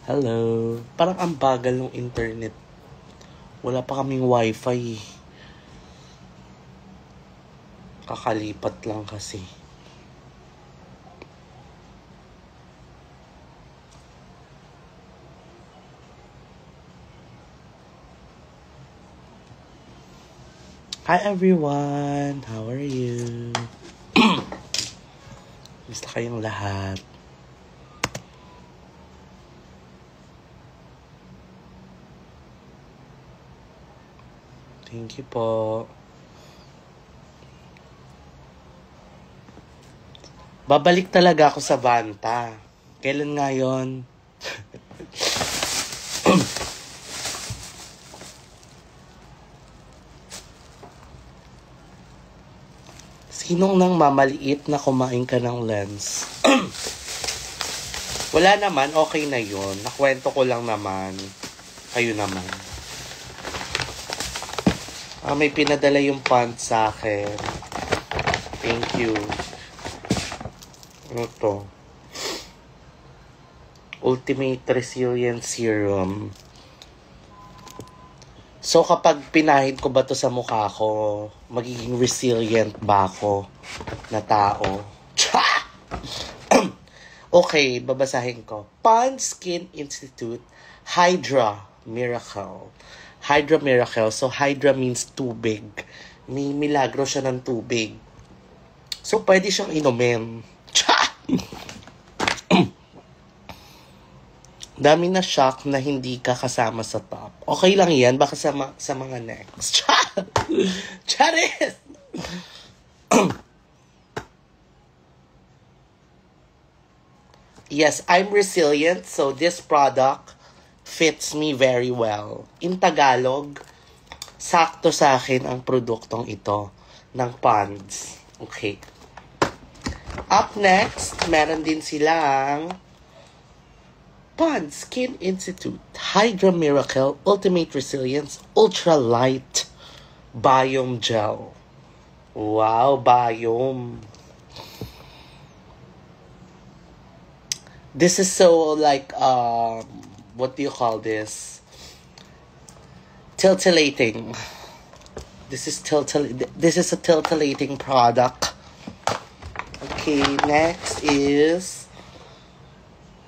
Hello. Parang ang bagal ng internet. Wala pa kaming wifi. Kakalipat lang kasi. Hi everyone! How are you? Gusto kayong lahat. Thank you po. Babalik talaga ako sa Vanta. Kailan nga yun? Sinong nang mamaliit na kumain ka ng lens? Wala naman, okay na yun. Nakwento ko lang naman. Kayo naman. May pinadala yung pants sa akin. Thank you. Ano to? Ultimate Resilience Serum. So, kapag pinahid ko ba to sa mukha ko, magiging resilient ba ako na tao? Okay, babasahin ko. Pond's Skin Institute Hydra Miracle. Hydra Miracle. So, Hydra means tubig. May milagro siya ng tubig. So, pwede siyang inumin. Dami na shock na hindi ka kasama sa top. Okay lang yan. Baka sa mga next. Charis! Yes, I'm resilient. So this product fits me very well. In Tagalog, sakto sa akin ang produktong ito ng Pond's. Okay. Up next, meron din silang Pond's Skin Institute Hydra Miracle Ultimate Resilience Ultra Light Biome Gel. Wow, Biome. This is so like, what do you call this? Tiltulating. This is a tiltulating product. Okay, next is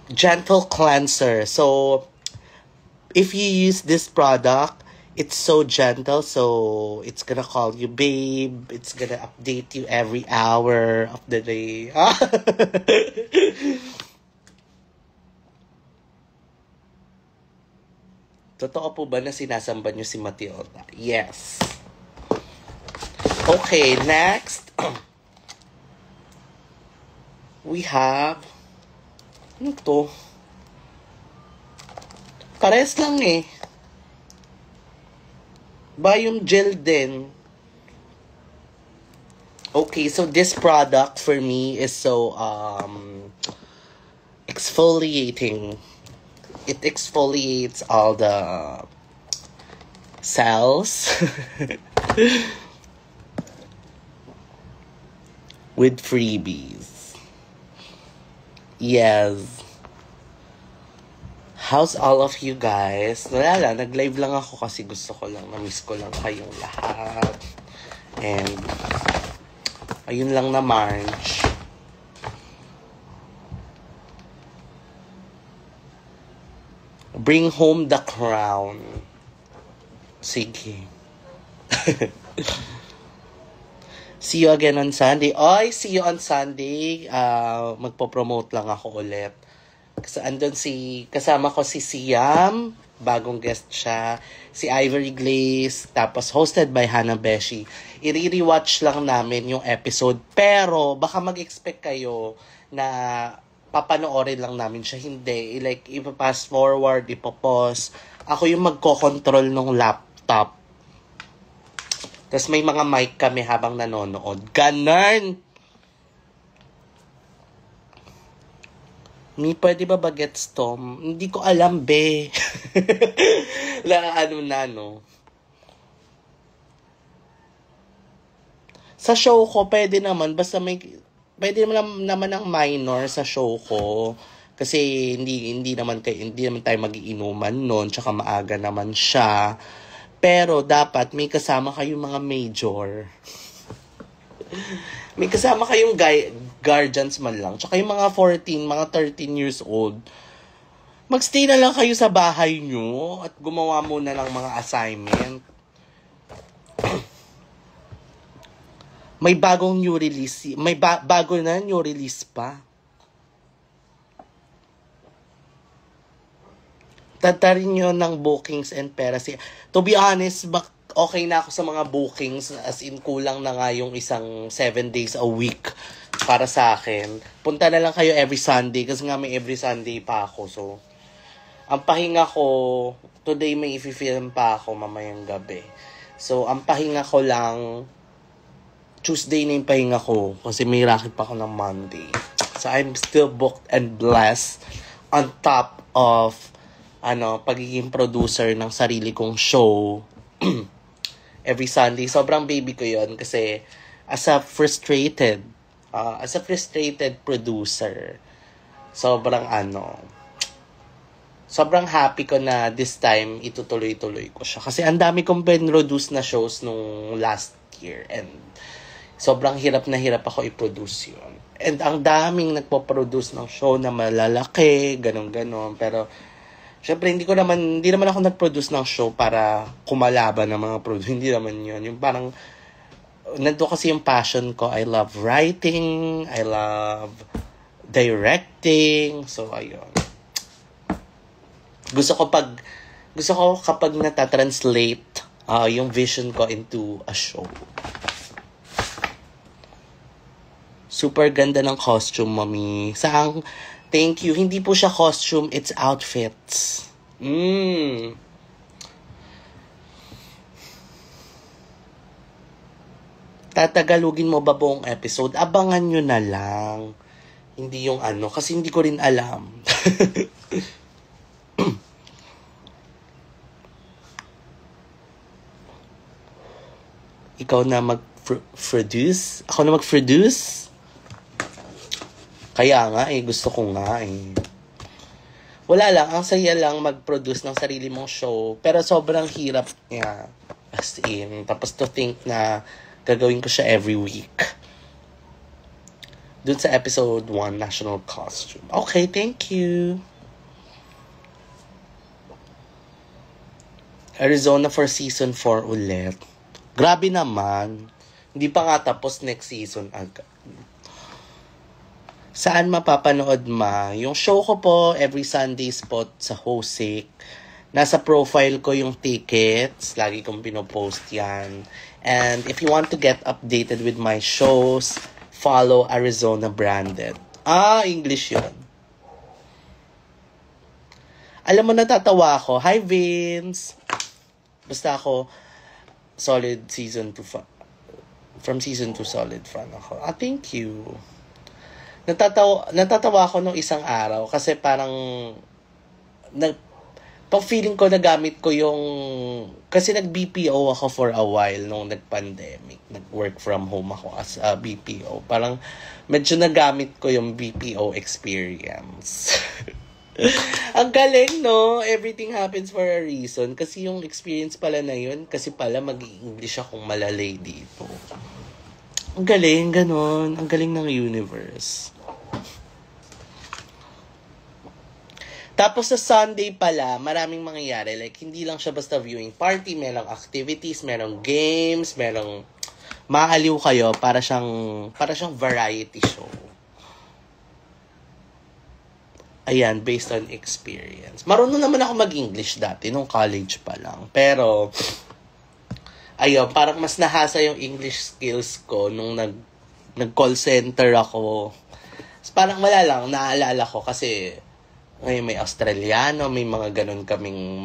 Gentle Cleanser. So, if you use this product, it's so gentle. So, it's gonna call you babe. It's gonna update you every hour of the day. Totoo po ba na sinasamba niyo si Matilda? Yes. Okay, next. We have... Ano to? Pares lang eh. Biome gel din. Okay, so this product for me is so exfoliating. It exfoliates all the cells with freebies. Yes. How's all of you guys? Wala lang, nag-live lang ako kasi gusto ko lang, na-miss ko lang kayong lahat. And, ayun lang na March. Bring home the crown. Sige. See you again on Sunday. Oy, see you on Sunday. Magpo-promote lang ako ulit. Kasi andun kasama ko si Siam, bagong guest siya. Si Ivory Glaze, tapos hosted by Hannah Beshi. I-rewatch lang namin yung episode. Pero, baka mag-expect kayo na papanoorin lang namin siya. Hindi. Like, ipa-pass forward, ipa-pause. Ako yung magko-control ng laptop. Tapos may mga mic kami habang nanonood. Ganun! Pwede ba bagets Tom? Hindi ko alam, be. No. Sa show ko, pwede naman. Basta may pwede naman ng minor sa show ko. Kasi hindi naman tayo magiinuman noon, tsaka maaga naman siya. Pero dapat may kasama kayong mga major. May kasama kayong guardians man lang. Tsaka yung mga 14, mga 13 years old. Magstay na lang kayo sa bahay nyo at gumawa muna ng mga assignment. May bagong new release. May bago na new release pa. Tatarin nyo ng bookings and pera. To be honest, okay na ako sa mga bookings. As in, kulang na nga yung isang 7 days a week para sa akin. Punta na lang kayo every Sunday kasi nga may every Sunday pa ako. So, ang pahinga ko, today may i-film pa ako mamayang gabi. So, ang pahinga ko lang, Tuesday na yung pahinga ko kasi may racket pa ako ng Monday. So, I'm still booked and blessed on top of pagiging producer ng sarili kong show every Sunday. Sobrang baby ko yon kasi as a frustrated producer, sobrang happy ko na this time itutuloy-tuloy ko siya. Kasi ang dami kong pinroduce na shows nung last year and sobrang hirap na hirap ako i-produce yun. And ang daming nagpo-produce ng show na malalaki, ganon-ganon. Pero syempre, hindi naman ako nag-produce ng show para kumalaban ng mga produce. Hindi naman yun. Yung parang, nandito kasi yung passion ko. I love writing. I love directing. So, ayun. Gusto ko kapag natatranslate yung vision ko into a show. Super ganda ng costume, mami. Thank you. Hindi po siya costume, it's outfits. Tatagalugin mo ba buong episode? Abangan nyo na lang. Hindi yung kasi hindi ko rin alam. Ikaw na mag-produce? Ako na mag-produce? Kaya nga gusto ko nga Wala lang, ang saya lang mag-produce ng sarili mong show. Pero sobrang hirap niya. As in, tapos to think na gagawin ko siya every week. Dun sa episode 1, National Costume. Okay, thank you. Arizona for season 4 ulit. Grabe naman. Hindi pa nga tapos next season agad. Saan mapapanood yung show ko po every Sunday spot sa Hosik. Nasa profile ko yung tickets. Lagi kong pinopost yan. And if you want to get updated with my shows, follow Arizona Branded. English yun. Alam mo, natatawa ako. Hi, Vince! Basta ako, solid season 2 from season 2 solid fan ako. Thank you. Natatawa ako nung isang araw kasi parang feeling ko nagamit ko yung kasi nag-BPO ako for a while nung nag-pandemic. Nag-work from home ako as a BPO. Parang medyo nagamit ko yung BPO experience. Ang galing, no? Everything happens for a reason. Kasi yung experience pala na yun, kasi pala mag-i-English akong malalay dito. Ang galing, ganon. Ang galing ng universe. Tapos sa Sunday pala, maraming mangyayari. Like, hindi lang siya basta viewing party. Merong activities, merong games, merong maaliw kayo para siyang variety show. Ayan, based on experience. Marunong naman ako mag-English dati, nung college pa lang. Pero, ayun, parang mas nahasa yung English skills ko nung nag-call center ako. Parang wala lang, naalala ko kasi ngayon may Australiano, may mga ganun kaming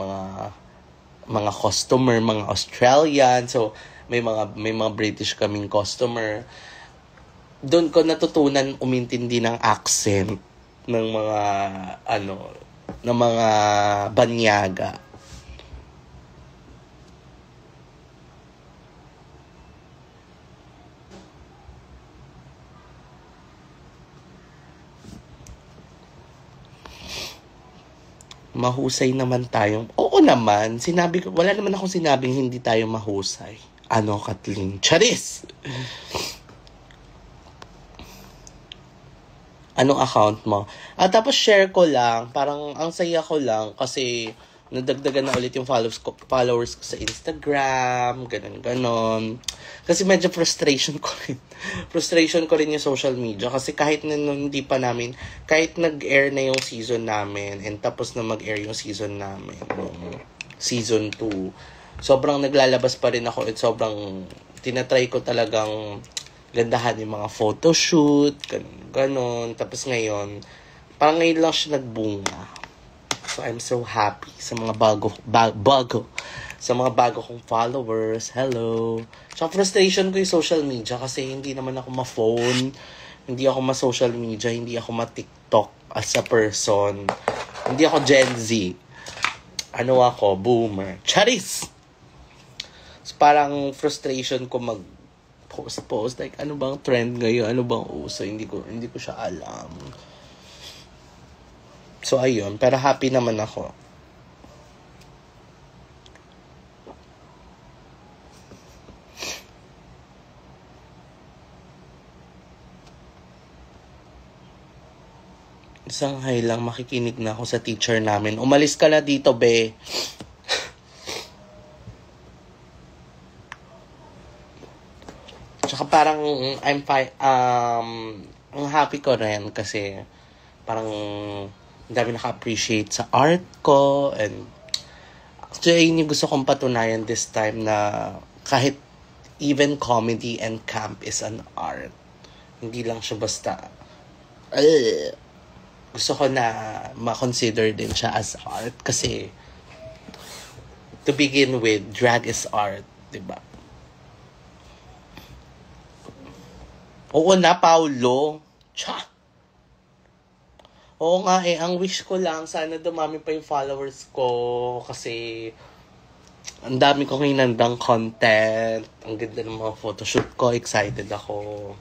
mga customer, mga Australian. So, may mga British kaming customer. Doon ko natutunan umintindi ng accent ng mga ng mga banyaga. Mahusay naman tayong... Oo naman. Sinabi ko, wala naman akong sinabing hindi tayo mahusay. Ano, Kathleen? Charis! Anong account mo? At tapos share ko lang. Parang ang saya ko lang kasi nadagdagan na ulit yung followers ko sa Instagram. Ganon. Kasi medyo frustration ko rin. Frustration ko rin yung social media. Kasi kahit na hindi pa namin, kahit nag-air na yung season namin, and tapos na mag-air yung season namin, yung season 2, sobrang naglalabas pa rin ako at sobrang tinatry ko talagang gandahan yung mga photoshoot, ganon. Tapos ngayon, parang ngayon lang siya nagbunga. So, I'm so happy sa mga sa mga bago kong followers. Hello. So, frustration ko yung social media kasi hindi naman ako ma-phone, hindi ako ma-social media, hindi ako ma-TikTok as a person. Hindi ako Gen Z. Ano ako? Boomer. Charis! So, parang frustration ko post like ano bang trend ngayon, ano bang uso, hindi ko siya alam. So ayun, pero happy naman ako. Isang hay lang, makikinig na ako sa teacher namin. Umalis ka na dito, be. Tsaka parang ang happy ko rin kasi parang ang dami naka-appreciate sa art ko, and actually yun yung gusto kong patunayan this time na kahit even comedy and camp is an art. Hindi lang siya basta gusto ko na ma-consider din siya as art kasi to begin with, drag is art, diba? Oo na, Paulo. Cha! Oo nga ang wish ko lang, sana dumami pa yung followers ko kasi ang dami kong hinandang content. Ang ganda ng mga photoshoot ko, excited ako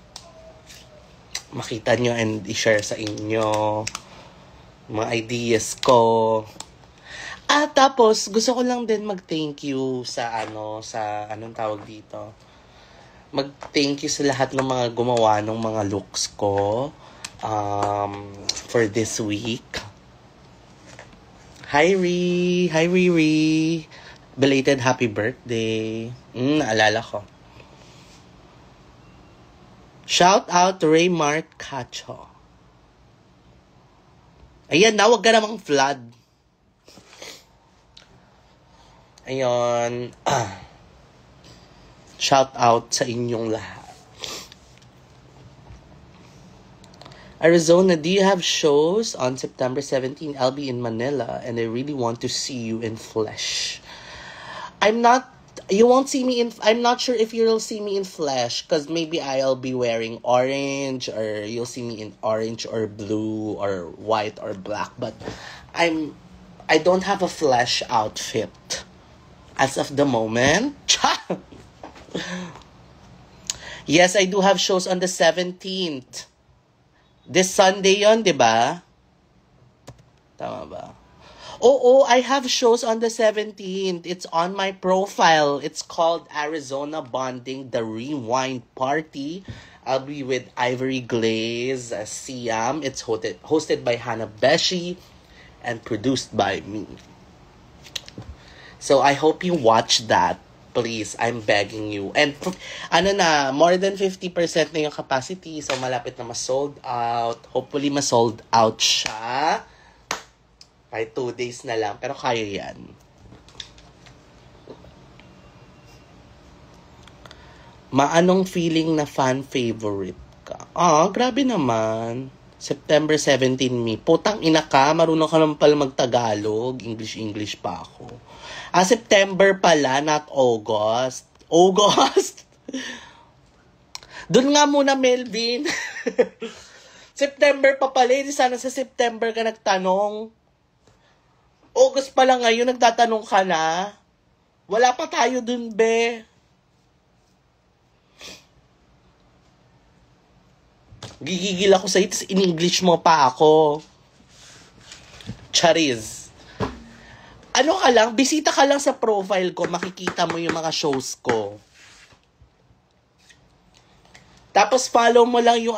makita nyo and i-share sa inyo mga ideas ko. At tapos, gusto ko lang din mag-thank you sa anong tawag dito. Mag-thank you sa lahat ng mga gumawa ng mga looks ko for this week. Hi, Riri. Belated happy birthday. Naalala ko. Shout out to Raymart Cacho. Ayan na, wag ka namang flood. Ayun. Shout out sa inyong lahat. Arizona, do you have shows on September 17? I'll be in Manila and I really want to see you in flesh. You won't see me I'm not sure if you'll see me in flesh because maybe I'll be wearing orange or you'll see me in orange or blue or white or black, but I don't have a flesh outfit as of the moment. Yes, I do have shows on the 17th. This Sunday yon, di ba? Tama ba? Oo, I have shows on the 17th. It's on my profile. It's called Arizona Bonding, The Rewind Party. I'll be with Ivory Glaze, Siam. It's hosted by Hannah Beshi and produced by me. So I hope you watch that. Please, I'm begging you. And more than 50% na yung capacity. So malapit na ma-sold out. Hopefully ma-sold out siya. Kahit 2 days na lang. Pero kaya yan. Maanong feeling na fan favorite ka? Grabe naman. September 17 me. Putang ina ka. Marunong ka naman pala mag-Tagalog. English pa ako. September pala, not August. August? Doon nga muna, Melvin. September pa pala. Hindi sana sa September ka nagtanong. August pa lang ngayon, nagtatanong ka na. Wala pa tayo dun, be. Gigigil ako sa'yo, in English mo pa ako. Charis. Ano ka lang, bisita ka lang sa profile ko, makikita mo yung mga shows ko. Tapos follow mo lang yung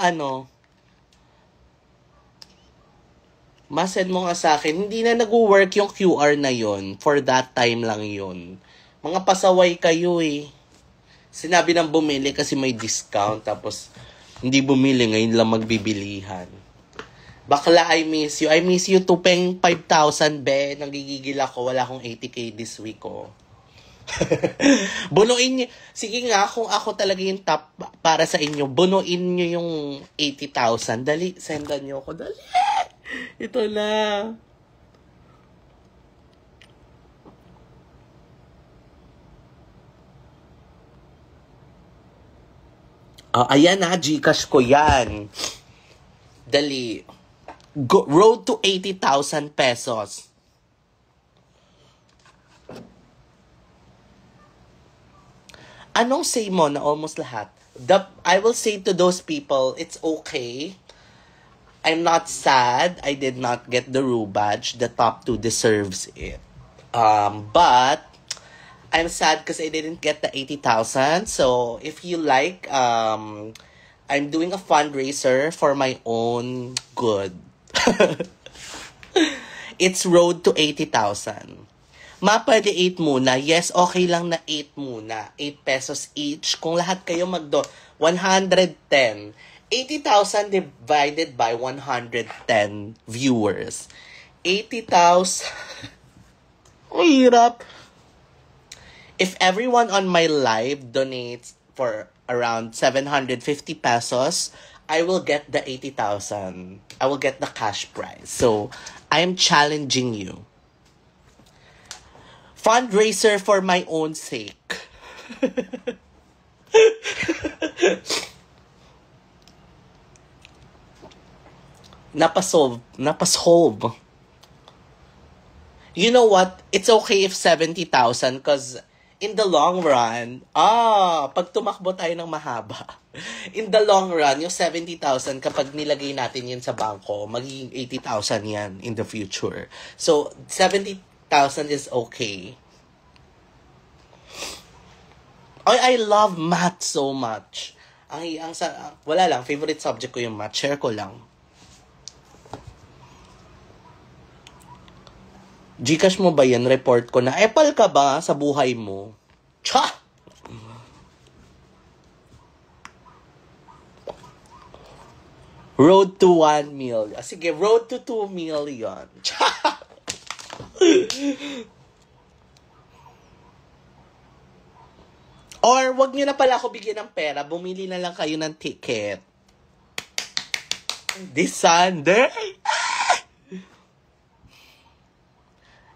masend mo nga sa akin, hindi na nag-work yung QR na yon. For that time lang yon. Mga pasaway kayo eh. Sinabi ng bumili kasi may discount, tapos hindi bumili, ngayon lang magbibilihan. Bakla, I miss you. I miss you, tupeng 5,000, be. Nanggigigil ako, wala akong 80k this week, oh. Bunuin nyo. Sige nga, kung ako talaga yung top para sa inyo, bunuin nyo yung 80,000. Dali, sendan nyo ako. Dali. Ito na. Ayan na, Gcash ko yan. Dali. Road to 80,000 pesos. Anong say mo na almost lahat? I will say to those people, it's okay. I'm not sad. I did not get the Rue badge. The top 2 deserves it. But I'm sad because I didn't get the 80,000. So if you like, I'm doing a fundraiser for my own good. It's road to 80,000. Pwede 8 muna. Yes, okay lang na 8 muna. 8 pesos each. Kung lahat kayo 110. 80,000 divided by 110 viewers. 80,000. Hirap. If everyone on my live donates for around 750 pesos, I will get the 80,000. I will get the cash prize. So, I'm challenging you. Fundraiser for my own sake. Napasolve. You know what? It's okay if 70,000 because in the long run, pag tumakbo tayo ng mahaba, in the long run, yung 70,000 kapag nilagay natin yun sa bangko, magiging 80,000 yan in the future. So, 70,000 is okay. I love math so much. Wala lang, favorite subject ko yung math. Share ko lang. Gcash mo ba yan? Report ko na. Epal ka ba sa buhay mo? Cha! Road to 1 million. Sige, road to 2 million. Cha! Or, wag nyo na pala ako bigyan ng pera. Bumili na lang kayo ng ticket. This Sunday.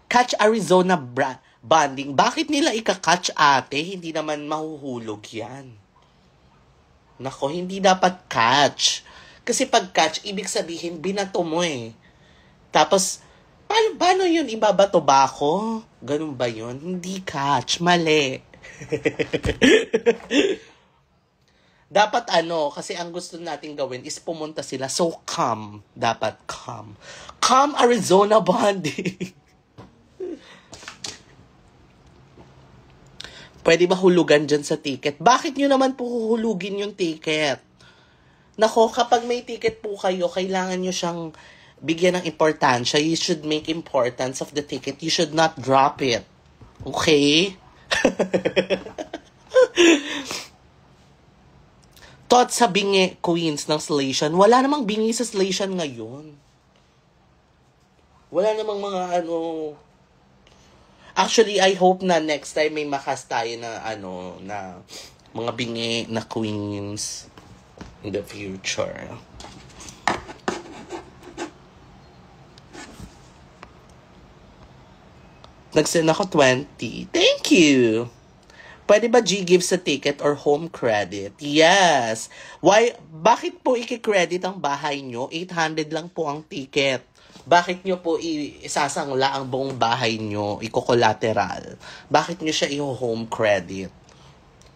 Catch Arizona banding. Bakit nila ika-catch, ate? Hindi naman mahuhulog yan. Nako, hindi dapat catch. Kasi pag catch, ibig sabihin, binato mo eh. Tapos, paano yun? Ibabato ba ako? Ganun ba yun? Hindi catch. Mali. Dapat kasi ang gusto natin gawin is pumunta sila. So, come. Dapat come. Come Arizona banding. Pwede ba hulugan dyan sa ticket? Bakit nyo naman po huhulugin yung ticket? Nako, kapag may ticket po kayo, kailangan nyo siyang bigyan ng importansya. You should make importance of the ticket. You should not drop it. Okay? Thoughts sa bingi queens ng Slation. Wala namang bingi sa Slation ngayon. Wala namang mga Actually, I hope na next time may makas tayo na na mga bingi na queens in the future. Nag-send ako 20. Thank you! Pwede ba G-give sa ticket or home credit? Yes! Bakit po i-credit ang bahay nyo? 800 lang po ang ticket. Bakit nyo po isasangla ang buong bahay nyo, i-collateral? Bakit nyo siya i-home credit?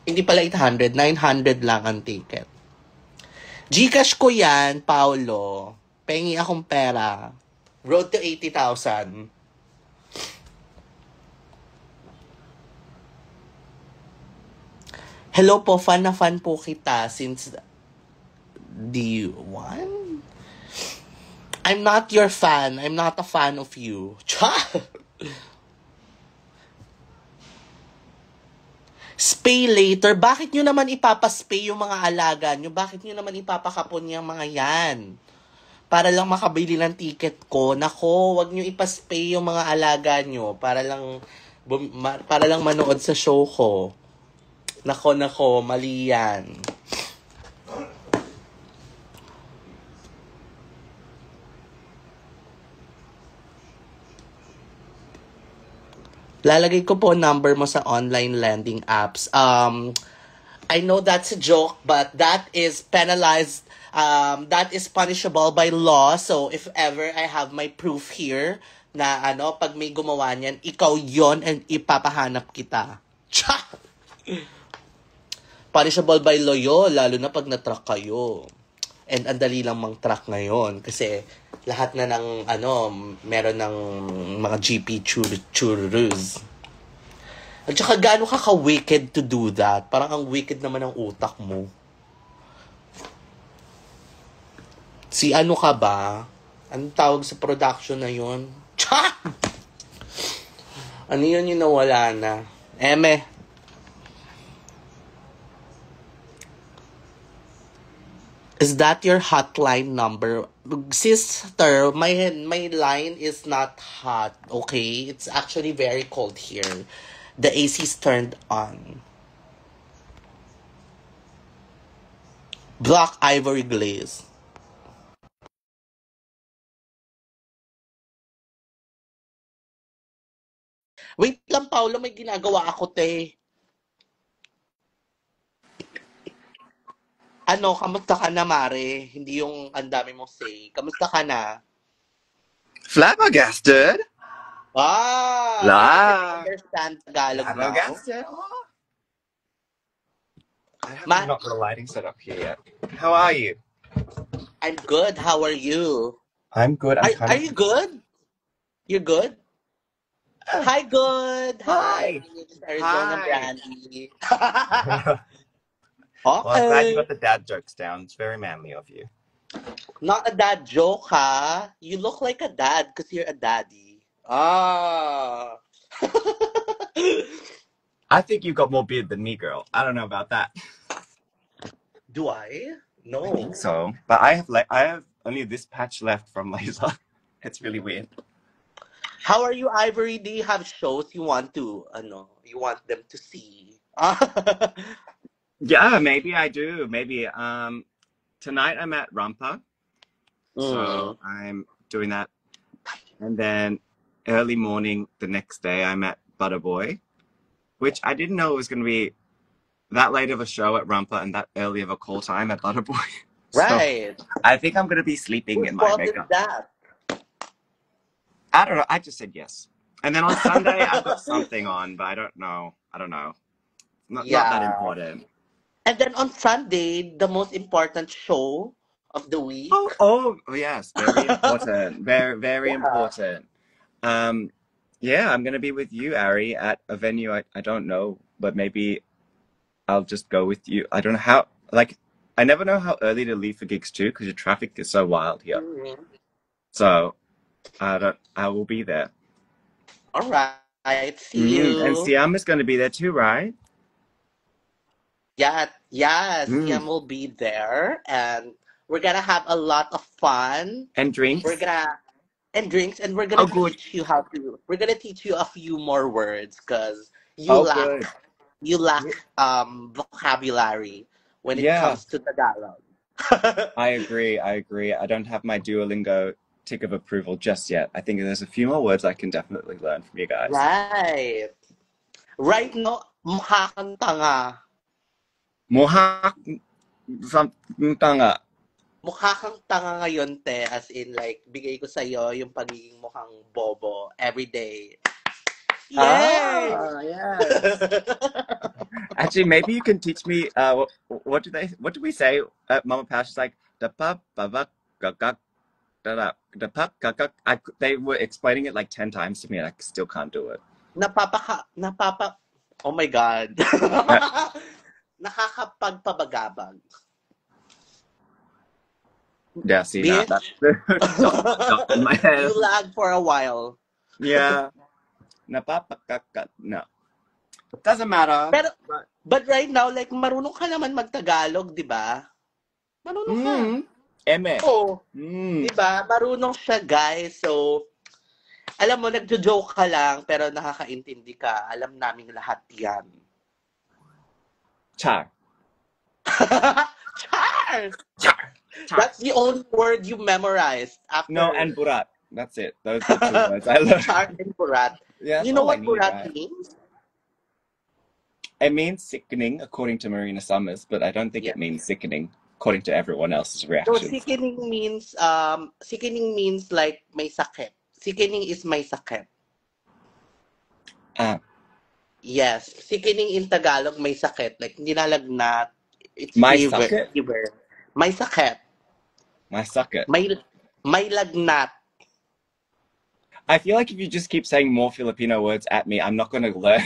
Hindi pala 800, 900 lang ang ticket. Gcash ko yan, Paolo. Pengi akong pera. Road to 80,000. Hello po, fan na fan po kita since D1? I'm not your fan. I'm not a fan of you. Cha! Spay later. Bakit nyo naman ipapaspay yung mga alaga nyo? Bakit nyo naman ipapakapon yung mga yan? Para lang makabili ng ticket ko. Nako, wag nyo ipaspay yung mga alaga nyo para lang manood sa show ko. Nako, mali yan. Lalagay ko po number mo sa online lending apps. I know that's a joke, but that is penalized. That is punishable by law. So if ever I have my proof here na pag may gumawa niyan, ikaw yon and ipapahanap kita. Cha! Punishable by law yun, lalo na pag na-truck kayo. And ang dali lang mang-truck ngayon kasi lahat na ng meron ng mga GP churros. At saka gaano ka wicked to do that? Parang ang wicked naman ang utak mo. Si ano ka ba? Anong tawag sa production na yun? Cha! Ano yun yung nawala na? Eme. Is that your hotline number? Sister, my line is not hot, okay? It's actually very cold here. The AC's turned on. Black ivory glaze. Wait lang, Paolo, may ginagawa ako, te. Kamusta ka na, Mare? Hindi yung ang dami mong say. Kamusta ka na? Flabbergasted. Bakit hindi understand Tagalog now? Flabbergasted. Oh. I have not got a lighting set up here yet. How are you? I'm good. How are you? I'm good. Are you good? You're good? Hi, good. Hi. Arizona Brandy. Well, I'm glad you got the dad jokes down. It's very manly of you. Not a dad joke, ha? You look like a dad because you're a daddy. Ah. I think you got more beard than me, girl. I don't know about that. Do I? No. I think so. But I have only this patch left from laser. It's really weird. How are you, Ivory? Do you have shows you want to, you want them to see? Yeah, maybe I do. Maybe. Tonight I'm at Rampa. So I'm doing that. And then early morning the next day I'm at Butterboy, which I didn't know it was going to be that late of a show at Rampa and that early of a call time at Butterboy. Right. So I think I'm going to be sleeping in my makeup. That? I don't know. I just said yes. And then on Sunday I've got something on, but I don't know. Not that important. And then on Sunday, the most important show of the week. Oh yes, very important. Very important. Yeah, I'm gonna be with you, Ari, at a venue I don't know, but maybe I'll just go with you. I don't know how. I never know how early to leave for gigs too, because the traffic is so wild here. So I will be there. All right. See you. And Siam is gonna be there too, right? Yeah. Siam will be there, and we're gonna have a lot of fun. And drinks. And we're gonna teach you we're gonna teach you a few more words because you lack vocabulary when it comes to Tagalog. I agree. I don't have my Duolingo tick of approval just yet. I think there's a few more words I can definitely learn from you guys. Right now, mukha kang tanga. Mukha kang tanga ngayon, te. As in, bigay ko sa'yo yung pagiging mukhang bobo every day. Yay! Yes. Actually, maybe you can teach me. What do we say at Mama Pash? It's like the pap babak gagak the pap gagak. They were explaining it like 10 times to me, and I still can't do it. Oh my God. nakakapagpabagabag. Yeah, see, now Bitch, that's the dot in my head. you lag for a while. Yeah. Napapakakat. No. Doesn't matter. Pero, but right now, like, marunong ka naman magtagalog, di ba? Marunong ka. Eme. Oo. Mm. Di ba? Marunong siya, guys. So, alam mo, nagjo-joke ka lang, pero nakakaintindi ka. Alam naming lahat yan. Char. Char! Char. Char. That's the only word you memorized after. No, and burat. That's it. Those are the two words I learned. Char and burat. Yeah, You that's know all I what need, burat right? means? It means sickening, according to Marina Summers, but I don't think Yeah. it means sickening, according to everyone else's So, reactions. sickening means like may sakit. Sickening is may sakit. Ah. Yes, sickening in Tagalog may sakit. Like, nilalagnat. It's My fever. sucket? Fever. May sakit. My sucket. May lagnat. I feel like if you just keep saying more Filipino words at me, I'm not going to learn.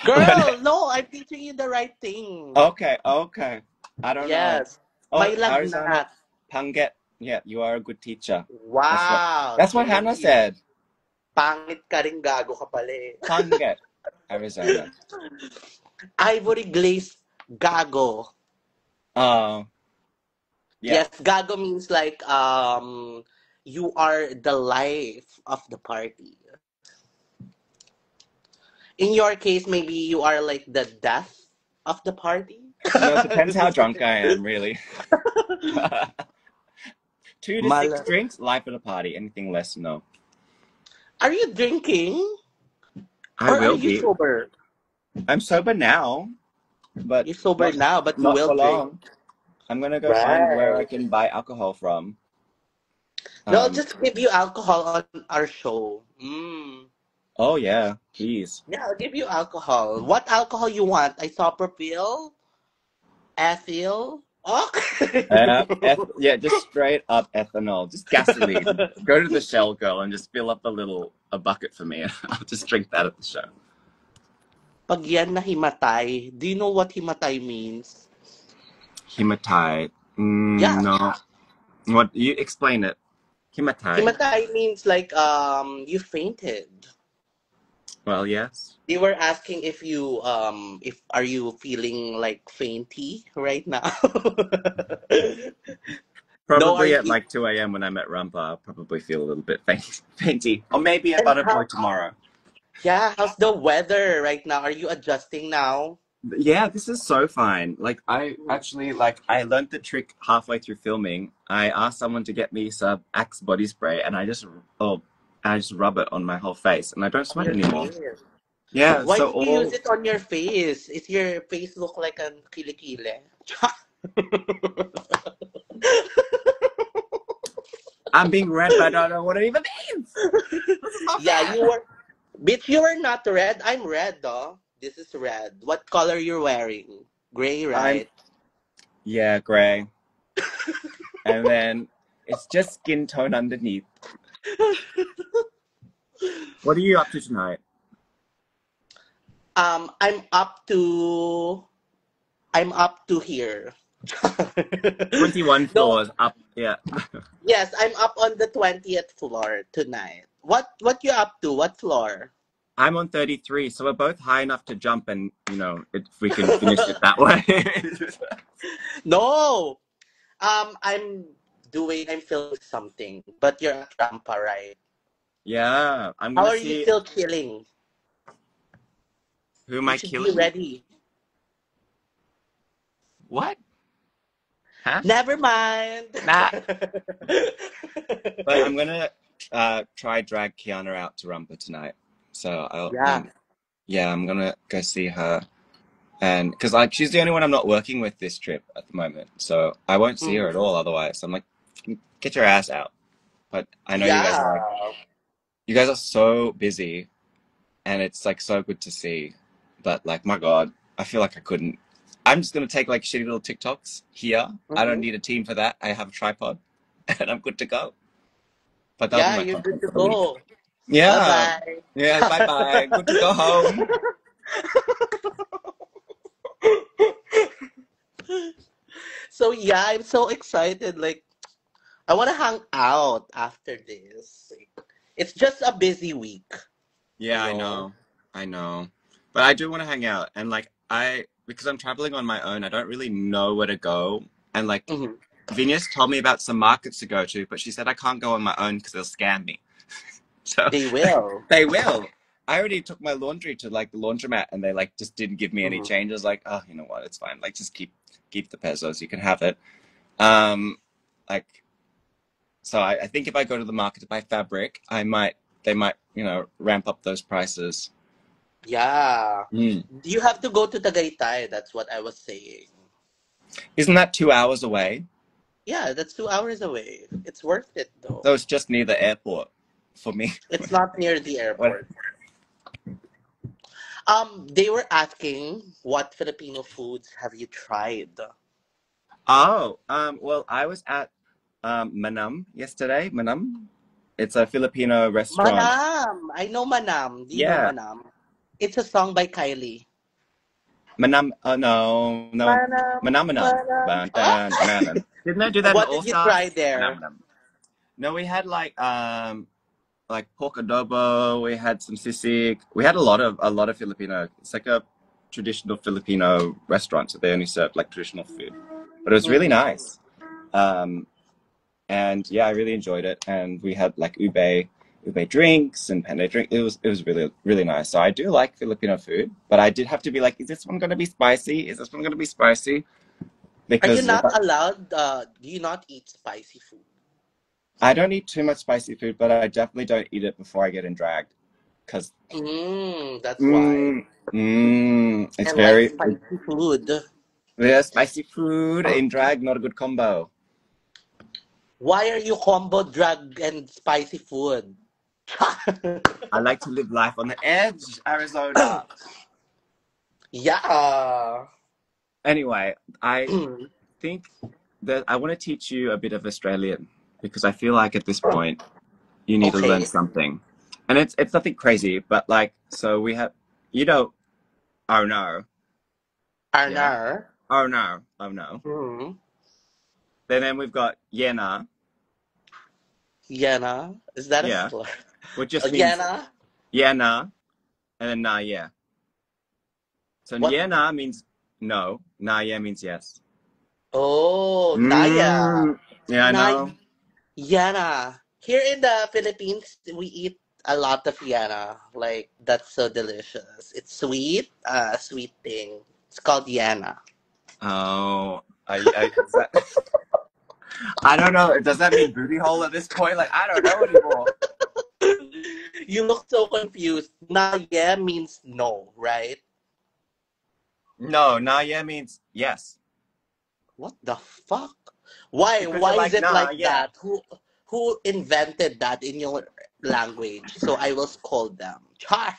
Girl, no, I'm teaching you the right thing. Okay. I don't know. Yes. Oh, May Arizona, lagnat. Panget. Yeah, you are a good teacher. Wow. That's what Hannah said. Pangit ka rin, gago ka pala eh. Panget, Arizona. Ivory glazed gago. Oh. Yeah. Yes, gago means like you are the life of the party. In your case, maybe you are like the death of the party. No, it depends how drunk I am, really. 2 to 6 drinks, life at a party. Anything less, no. Are you drinking? I Or will are you be. sober? I'm sober now, but You're sober now, but you not will for drink. long. I'm gonna go find where I can buy alcohol from. They'll just give you alcohol on our show. Oh yeah, please. Yeah, I'll give you alcohol. What alcohol you want? Isopropyl? Ethyl? Okay. Yeah, just straight up ethanol, just gasoline. Go to the Shell girl and just fill up a bucket for me. I'll just drink that at the show. Pag yan na himatay, do you know what himatay means? Himatay. Yeah. No. What? You explain it. Himatay. Himatay means like you fainted. Well, yes. They were asking if are you feeling like fainty right now? Probably at like 2 a.m. when I'm at Rumpa, I'll probably feel a little bit fainty. Or maybe at Butterboy tomorrow. Yeah, how's the weather right now? Are you adjusting now? Yeah, this is so fine. Like, I actually, I learned the trick halfway through filming. I asked someone to get me some Axe body spray, and I just rub it on my whole face, and I don't sweat anymore. Yeah, why did you use it on your face? Is your face look like a kilikili? I'm being red, but I don't know what it even means. Yeah, bitch, you were not red. I'm red, though. This is red. What color you're wearing? Gray, right? Yeah, gray. And then it's just skin tone underneath. What are you up to tonight? I'm up to here. 21 floors up, yeah. Yes, I'm up on the 20th floor tonight. What you up to? What floor? I'm on 33, so we're both high enough to jump, and if we can finish it that way. No, I'm filming something, but you're at Rampa, right? Yeah, How are you still chilling? Who am I killing? Be ready. What? Huh? Never mind. Nah. But I'm gonna try drag Kiana out to Rumpa tonight. So I'm gonna go see her, and because she's the only one I'm not working with this trip at the moment, so I won't see her at all. Otherwise, I'm like, get your ass out. But I know you guys are so busy, and it's like so good to see. But like, my God, I feel like I couldn't. I'm just gonna take like shitty little TikToks here. I don't need a team for that. I have a tripod, and I'm good to go. But you're good to go. Yeah. Bye-bye. Yeah, bye-bye. Good to go home. So yeah, I'm so excited. Like, I want to hang out after this. Like, it's just a busy week, you Yeah, I know. know. I know. But I do want to hang out and like because I'm traveling on my own, I don't really know where to go. And like Mhm. Venus told me about some markets to go to, but she said I can't go on my own because they'll scam me. So They will. they will. I already took my laundry to like the laundromat and they like just didn't give me any Mhm. changes. Like, oh, you know what? It's fine. Like, just keep the pesos. You can have it. Um, like, so I think if I go to the market to buy fabric, they might, ramp up those prices. Yeah. Mm. You have to go to Tagaytay. That's what I was saying. Isn't that 2 hours away? Yeah, that's 2 hours away. It's worth it though. So it's just near the airport for me. It's not near the What? airport. They were asking what Filipino foods have you tried? Oh, well, I was at Manam yesterday. Manam, it's a Filipino restaurant. Manam. I know Manam. Do you know Yeah, Manam? It's a song by Kylie. Manam. Oh no, no, Manam, Manam Manam. Manam. Dun, Huh? dun, dun, dun. Didn't I do that in What All did you Stars? try Manam there? Manam. No, we had like pork adobo. We had some sisig. We had a lot of Filipino. It's like a traditional Filipino restaurant, so they only serve like traditional food. But it was really Mm. nice. Um, and yeah, I really enjoyed it. And we had like ube drinks and penne drink. It was really really nice. So I do like Filipino food, but I did have to be like, is this one gonna be spicy? Is this one gonna be spicy? Are you Because not allowed? Do you not eat spicy food? I don't eat too much spicy food, but I definitely don't eat it before I get in drag. Because That's why. it's I like very spicy food. yeah, spicy food in drag, not a good combo. Why are you combo drug and spicy food? I like to live life on the edge, Arizona. Yeah. Anyway, I think that I want to teach you a bit of Australian because I feel like at this point you need to learn Okay. something. And it's nothing crazy, but like so we have you know oh no. Yeah. Arnar. Oh no. Oh no. Mm. Then we've got Yena. Yana. Is that a Yeah. slur? Which just means Yana? yeah nah and then nah yeah. So What? yeah nah means no, nah yeah means yes. Oh, Naya. Yeah, I know. Yana. Here in the Philippines, we eat a lot of yana. Like, that's so delicious. It's sweet, sweet thing. It's called yana. Oh, is that, I don't know. Does that mean booty hole at this point? Like, I don't know anymore. You look so confused. Na yeah means no, right? No, nah, yeah means yes. What the fuck? Why? Because you're Why is like, it nah, like yeah. that? Who invented that in your language? So I will scold them. Char.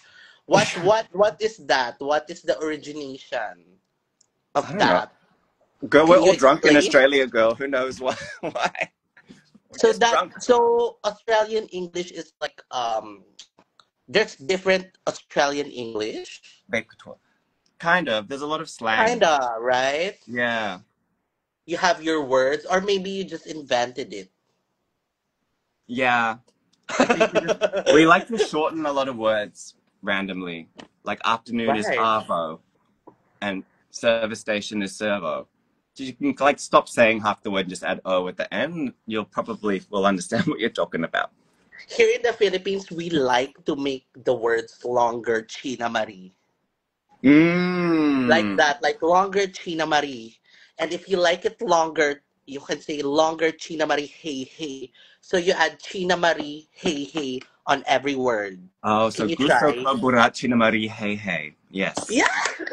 What is that? What is the origination I of don't know. that? Girl, we're Can you all drunk in explain? Australia, girl. Who knows why? Why? We're So just that drunk. so Australian English is like there's different Australian English. Kind of. There's a lot of slang. Kinda, right? Yeah. You have your words, or maybe you just invented it. Yeah. I think we like to shorten a lot of words randomly. Like afternoon is Right. arvo and service station is servo. You can like stop saying half the word and just add o at the end. You'll probably will understand what you're talking about. Here in the Philippines, we like to make the words longer, China Marie. Like Mmm. that, like longer China Marie. And if you like it longer, you can say longer China Marie, hey, hey. So you add China Marie, hey, hey on every word. Oh, so Can you gusto try? ko burachi na Marie hey hey. Yes. Yeah!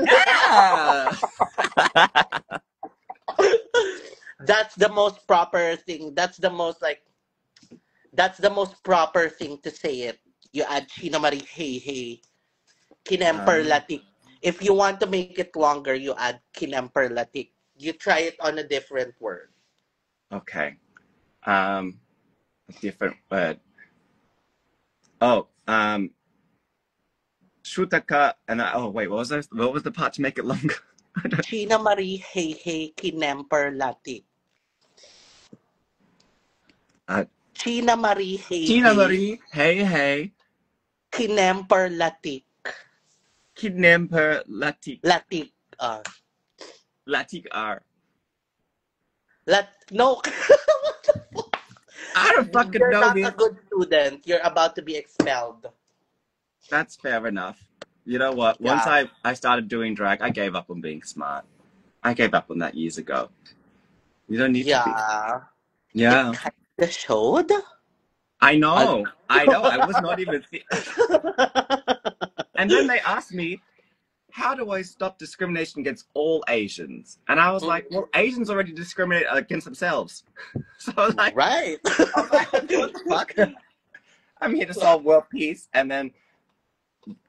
Yeah. That's the most proper thing. That's the most proper thing to say it. You add China Marie, hey, hey. Kinemper Um, latik. If you want to make it longer, you add kinemper latik. You try it on a different word. okay. Um, a different word. Oh, shutaka and oh wait, what was that? What was the part to make it longer? China Marie Hey Hey Kinemper Latik. Uh, China Marie Hey Tina Hey Marie, hey, hey. Kinemper Latik. Kidnapper Latik. Latik. Latik R. No. I don't fucking You're know, not a bitch. good student. You're about to be expelled. That's fair enough. You know what? Once Yeah. I started doing drag, I gave up on being smart. I gave up on that years ago. You don't need to be. Yeah. It Yeah. kind of showed. I A- know. I know. I was not even. And then they asked me, how do I stop discrimination against all Asians? And I was like, well, Asians already discriminate against themselves. So Right. I was like, what the fuck? I'm here to solve world peace. And then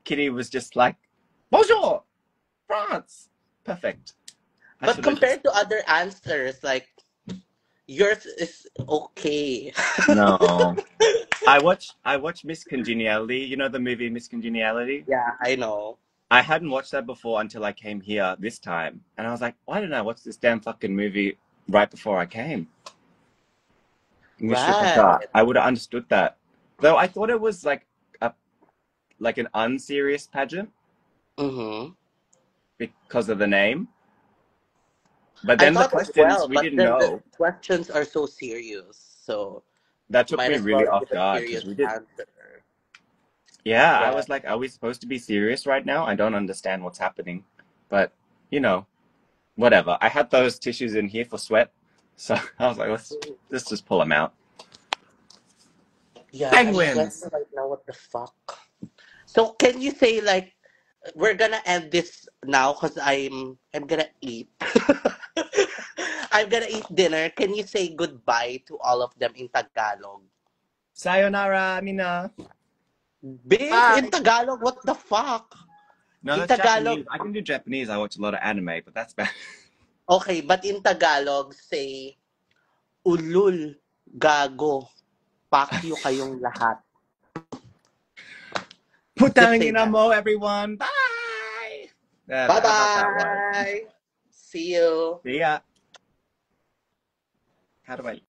Kitty was just like, bonjour, France. Perfect. I But should have just. compared to other answers, like yours is okay. No. I watched Miss Congeniality. You know the movie Miss Congeniality? Yeah, I know. I hadn't watched that before until I came here this time. And I was like, why didn't I watch this damn fucking movie right before I came? Right. I would have understood that. Though I thought it was like an unserious pageant Mm-hmm. because of the name. But I then the thought as questions well, we but didn't then the know. questions are so serious, so That took might me as well really off give a guard because serious we did. answer. Yeah, I Right. was like, are we supposed to be serious right now? I don't understand what's happening. But, you know, whatever. I had those tissues in here for sweat. So I was like, let's just pull them out. Yeah, I'm sweating Penguins! right now. What the fuck? So can you say like we're gonna end this now because I'm gonna eat. I'm gonna eat dinner. Can you say goodbye to all of them in Tagalog? Sayonara, Mina. Bitch, in Bye. Tagalog, what the fuck? No, In that's Tagalog, Japanese. I can do Japanese. I watch a lot of anime, but that's bad. okay, but in Tagalog, say, ulul, gago, pakyo kayong lahat. Just Putang say ina that. mo, everyone. Bye. How about that one? Bye-bye! See you! See ya. How do I